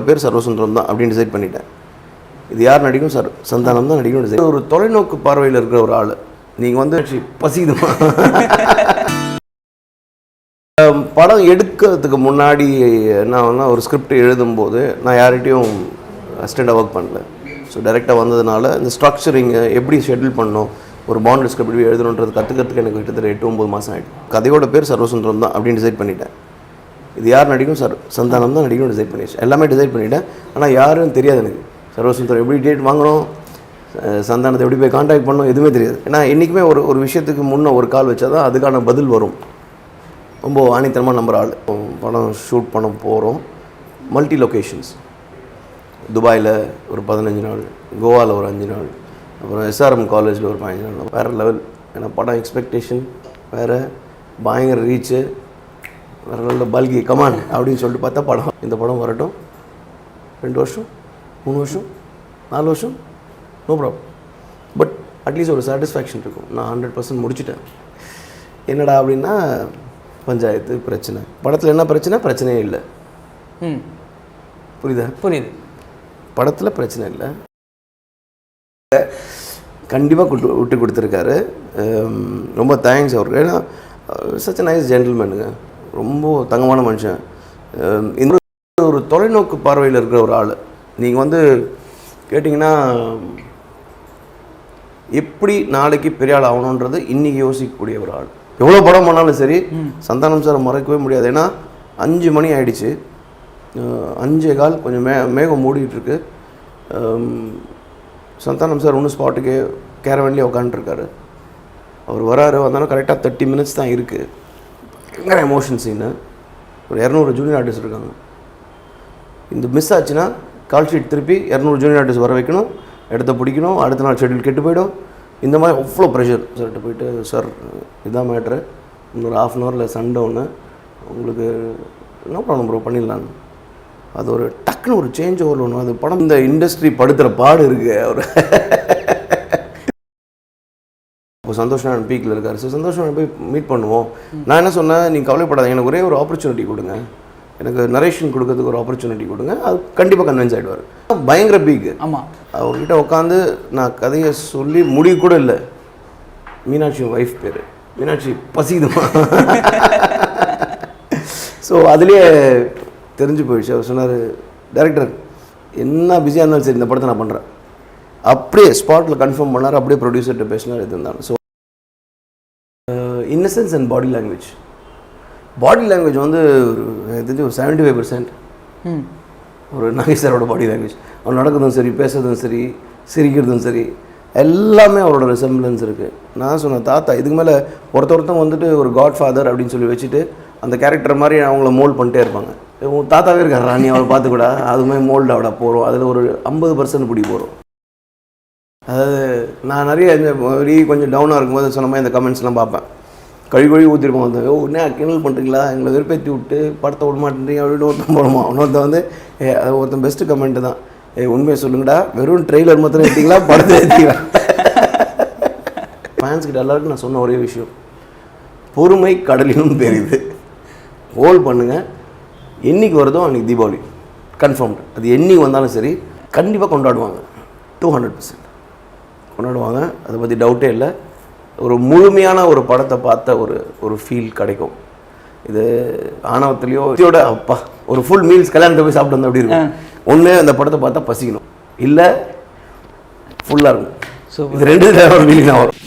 பேர் சர்வசுந்தரம் தான் அப்படின்னு டிசைட் பண்ணிட்டேன். இது யார் நடிக்கும்? சந்தானம் தான் நடிக்கணும் டிசைட். ஒரு தொலைநோக்கு பார்வையில் இருக்கிற ஒரு ஆள். நீங்கள் வந்து பசிக்குதுமா படம் எடுக்கிறதுக்கு முன்னாடி என்ன ஒரு ஸ்கிரிப்ட் எழுதும்போது நான் யார்கிட்டையும் அசிஸ்டண்ட்டாக ஒர்க் பண்ணல. ஸோ டைரெக்டாக வந்ததுனால இந்த ஸ்ட்ரக்சரிங்கு எப்படி ஷெட்யூல் பண்ணணும், ஒரு பாண்ட் ஸ்கிரிப்ட் எப்படி எழுதணுன்றது கற்றுக்கிறதுக்கு எனக்கு கிட்டத்தட்ட 8-9 மாதம் ஆகிடும். கதையோட பேர் சர்வசுந்தரம் தான் அப்படின்னு டிசைட் பண்ணிட்டேன். இது யார் நடிக்கும்? சந்தானம் தான் நடிக்கணும் டிசைட் பண்ணிடுச்சு. எல்லாமே டிசைட் பண்ணிவிட்டேன். ஆனால் யாரும் தெரியாது எனக்கு. சர்வசுந்தரம் எப்படி டேட் வாங்கணும், சந்தானத்தை எப்படி போய் காண்டாக்ட் பண்ணணும், எதுவுமே தெரியாது. ஏன்னா என்றைக்குமே ஒரு விஷயத்துக்கு முன்னே ஒரு கால் வச்சா தான் அதுக்கான பதில் வரும். ரொம்ப ஆணித்தனமாக நம்புகிற ஆள். படம் ஷூட் பண்ண போகிறோம். Multi locations. துபாயில் ஒரு 15 நாள், கோவாவில் ஒரு 5 நாள், அப்புறம் எஸ்ஆர்எம் காலேஜில் ஒரு 15 நாள். வேறு லெவல். ஏன்னா படம் எக்ஸ்பெக்டேஷன் வேறு, பயங்கர ரீச்சு, வேறு லெவலில் பல்கி கமான் அப்படின்னு சொல்லிட்டு பார்த்தா படம். இந்த படம் வரட்டும் 2 வருஷம் 3 வருஷம் 4 வருஷம் நோ ப்ராப்ளம். பட் அட்லீஸ்ட் ஒரு சாட்டிஸ்ஃபேக்ஷன் இருக்கும். நான் 100% முடிச்சுட்டேன். என்னடா அப்படின்னா பஞ்சாயத்து பிரச்சனை. படத்தில் என்ன பிரச்சனையே இல்லை. புரியுது. படத்தில் பிரச்சனை இல்லை. கண்டிப்பாக விட்டு கொடுத்துருக்காரு. ரொம்ப தேங்க்ஸ் அவருக்கு. ஏன்னா சச் அ நைஸ் ஜென்டில்மேனுங்க. ரொம்ப தங்கமான மனுஷன். இந்த ஒரு தொலைநோக்கு பார்வையில் இருக்கிற ஒரு ஆள். நீங்கள் வந்து கேட்டிங்கன்னா எப்படி நாளைக்கு பெரிய ஆள் ஆகணுன்றது இன்றைக்கி யோசிக்கக்கூடிய ஒரு ஆள். எவ்வளோ படம் பண்ணாலும் சரி சந்தானம் சாரை மறக்கவே முடியாது. ஏன்னா 5 மணி ஆகிடுச்சு, 5:15 கொஞ்சம் மேகம் மூடிட்டுருக்கு. சந்தானம் சார் ஒன்றும் ஸ்பாட்டுக்கு கேரவன்லேயே உட்காந்துருக்காரு. அவர் வராரு, வந்தாலும் கரெக்டாக 30 மினிட்ஸ் தான் இருக்குது. பயங்கர எமோஷன் சீனு. ஒரு 200 ஜூனியர் ஆர்டிஸ்ட் இருக்காங்க. இந்த மிஸ் ஆச்சுன்னா கால் ஷீட் திருப்பி 200 ஜூனியர் ஆர்டிஸ்ட் வர வைக்கணும், இடத்த பிடிக்கணும், அடுத்த நாள் ஷெட்யூல் கெட்டு போயிடும். இந்த மாதிரி அவ்வளோ ப்ரெஷர். சார்கிட்ட போயிட்டு சார் இதான் மேட்ரு, இன்னொரு 1/2 அன் ஹவரில் சண்டை ஒன்று, உங்களுக்கு என்ன ப்ராப்ளம் ப்ரோ பண்ணிடலான்னு. அது ஒரு டக்குன்னு ஒரு சேஞ்ச் ஓவர் ஒன்று. அது படம் இந்த இண்டஸ்ட்ரி படுத்துகிற பாடு இருக்குது. அவர் இப்போ சந்தோஷம் பீக்கில் இருக்கார். ஸோ சந்தோஷம் போய் மீட் பண்ணுவோம். நான் என்ன சொன்னேன், நீங்கள் கவலைப்படாத, எனக்கு ஒரே ஒரு ஆப்பர்ச்சுனிட்டி கொடுங்க, எனக்கு நரேஷன் கொடுக்கறதுக்கு ஒரு ஆப்பர்ச்சுனிட்டி கொடுங்க, அது கண்டிப்பாக கன்வின்ஸ் ஆகிடுவார். பயங்கர பீக்கு. ஆமாம், அவர்கிட்ட உட்காந்து நான் கதையை சொல்லி முடிவு கூட இல்லை. மீனாட்சி ஒய்ஃப் பேர் மீனாட்சி பசிக்குதுமா. ஸோ அதுலேயே தெரிஞ்சு போயிடுச்சு. அவர் சொன்னார், டைரக்டர் என்ன பிஸியாக இருந்தாலும் சரி இந்த படத்தை நான் பண்ணுறேன். அப்படியே ஸ்பாட்டில் கன்ஃபார்ம் பண்ணார். அப்படியே ப்ரொடியூசர்கிட்ட பேசினார். இது இருந்தாலும் so innocence and body language. Body language வந்து தெரிஞ்சு ஒரு 75% ஒரு நாகேஸ்வரோட பாடி லாங்குவேஜ். அவர் நடக்கிறதும் சரி, பேசுறதும் சரி, சிரிக்கிறதும் சரி, எல்லாமே அவரோட ரிசம்பிளன்ஸ் இருக்குது. நான் சொன்னேன், தாத்தா இதுக்கு மேலே ஒருத்தன் வந்துட்டு ஒரு காட் ஃபாதர் அப்படின்னு சொல்லி வச்சுட்டு அந்த கேரக்டர் மாதிரி அவங்கள மோல்ட் பண்ணிட்டே இருப்பாங்க. உன் தாத்தாவே இருக்காரு ராணி, அவரை பார்த்துக்கூடா, அதுமாதிரி மோல்டு அவட போகிறோம். அதில் ஒரு 50% பிடி போகிறோம். அதாவது நான் நிறைய இந்த கொஞ்சம் டவுனாக இருக்கும்போது சொன்ன மாதிரி இந்த கமெண்ட்ஸ்லாம் பார்ப்பேன். கழுவி ஊற்றிருப்போம். வந்து உடனே கிண்டல் பண்ணுறீங்களா, எங்களை வெறுப்பேற்றி விட்டு படத்தை விட மாட்டேன்றீங்க அப்படின்னு ஒருத்தன் போடுமா. இன்னொருத்தன் வந்து ஒருத்தன் பெஸ்ட்டு கமெண்ட்டு தான், உண்மையை சொல்லுங்கடா, வெறும் ட்ரெய்லர் மாத்திரம் எடுத்தீங்களா, படத்தை எடுத்தீங்களா. ஃபேன்ஸ்கிட்ட எல்லாருக்கும் நான் சொன்ன ஒரே விஷயம், பொறுமை கடலினும் தெரியுது. ஹோல்ட் பண்ணுங்கள். என்றைக்கு வருதோ அன்றைக்கி தீபாவளி கன்ஃபார்ம்டு. அது என்றைக்கு வந்தாலும் சரி கண்டிப்பாக கொண்டாடுவாங்க. 200% கொண்டாடுவாங்க. அதை பற்றி டவுட்டே இல்லை. ஒரு முழுமையான ஒரு படத்தை பார்த்த ஒரு ஃபீல் கிடைக்கும். இது ஆணவத்துலேயோ இதோட அப்பா ஒரு ஃபுல் மீல்ஸ் கல்யாணத்தை போய் சாப்பிட்டு வந்தோம் அப்படி இருக்கும். ஒன்று அந்த படத்தை பார்த்தா பசிக்கணும், இல்லை ஃபுல்லாக இருக்கும். ஸோ இது 2 ஒரு ஃபீலிங் தான் வரும்.